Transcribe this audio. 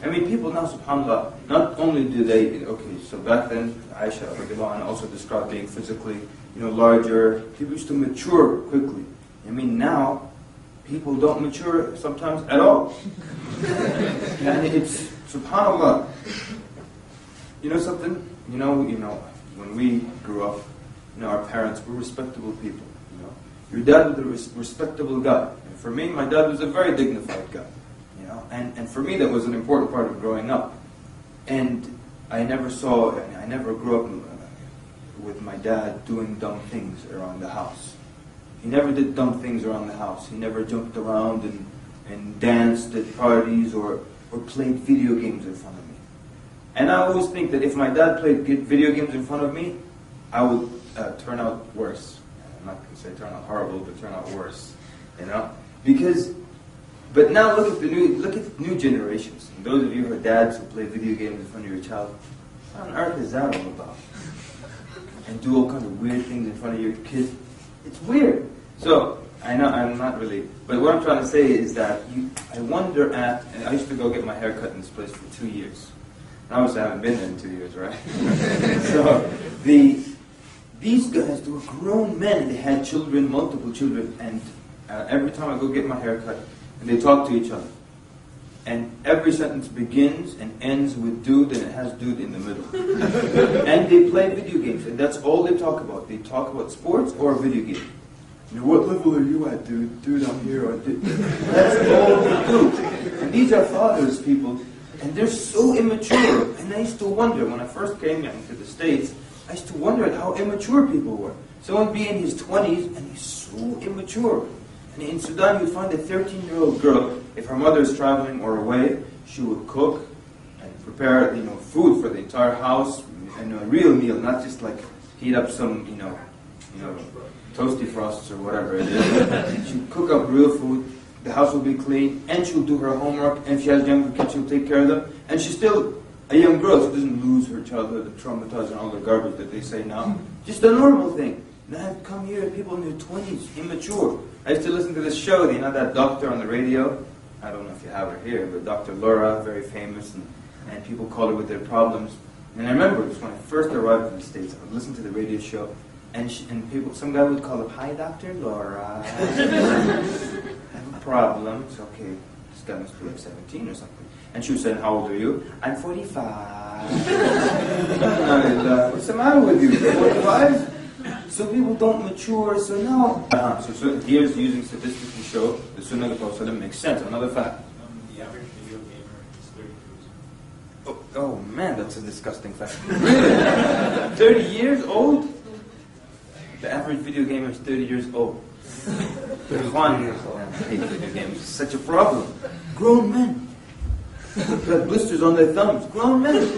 I mean, people now, subhanAllah, not only do they, okay, so back then, Aisha radiallahu anha also described being physically, larger. People used to mature quickly. I mean, now, people don't mature sometimes at all. And it's, subhanAllah, you know something? When we grew up, our parents were respectable people. Your dad was a respectable guy. And for me, my dad was a very dignified guy. And for me, that was an important part of growing up. And I never grew up with my dad doing dumb things around the house. He never did dumb things around the house. He never jumped around and danced at parties or played video games in front of me. And I always think that if my dad played video games in front of me, I would turn out worse. I'm not going to say turn out horrible, but turn out worse. But now look at the new generations. And those of you who are dads who play video games in front of your child, what on earth is that all about? And do all kinds of weird things in front of your kid. It's weird. So, I know I'm not really, but what I'm trying to say is that I wonder and I used to go get my hair cut in this place for 2 years. And obviously I haven't been there in 2 years, right? So, these guys, they were grown men, and they had children, multiple children, and every time I go get my hair cut, and they talk to each other. And every sentence begins and ends with dude, and it has dude in the middle. And they play video games, and that's all they talk about. They talk about sports or video games. What level are you at, dude? Dude, I'm here. That's all they do. And these are fathers, people, and they're so immature. And I used to wonder, when I first came into the States, I used to wonder at how immature people were. Someone would be in his 20s, and he's so immature. And in Sudan, you'd find a 13-year-old girl, if her mother is traveling or away, she would cook and prepare, food for the entire house, and a real meal, not just like heat up some, toasty frosts or whatever it is. She'd cook up real food, the house will be clean, and she'll do her homework, and if she has younger kids, she'll take care of them. And she's still a young girl, she doesn't lose her childhood, traumatized, and all the garbage that they say now. Just a normal thing. And I've come here, people in their 20s, immature. I used to listen to this show, that doctor on the radio? I don't know if you have her here, but Dr. Laura, very famous, and people call her with their problems. And I remember it was when I first arrived in the States, I would listen to the radio show, and some guy would call up, "Hi, Dr. Laura. I have a problem." It's okay, this guy must be like 17 or something. And she would say, "How old are you?" "I'm 45. What's the matter with you? 45? So people don't mature, so now... So here's using statistics to show the Sunnah of the Prophet makes sense. Another fact. The average video gamer is 30 years old. Oh man, that's a disgusting fact. Really? 30 years old? The average video gamer is 30 years old. 31 years old. I hate video games. It's such a problem. Grown men. Got blisters on their thumbs. Grown men.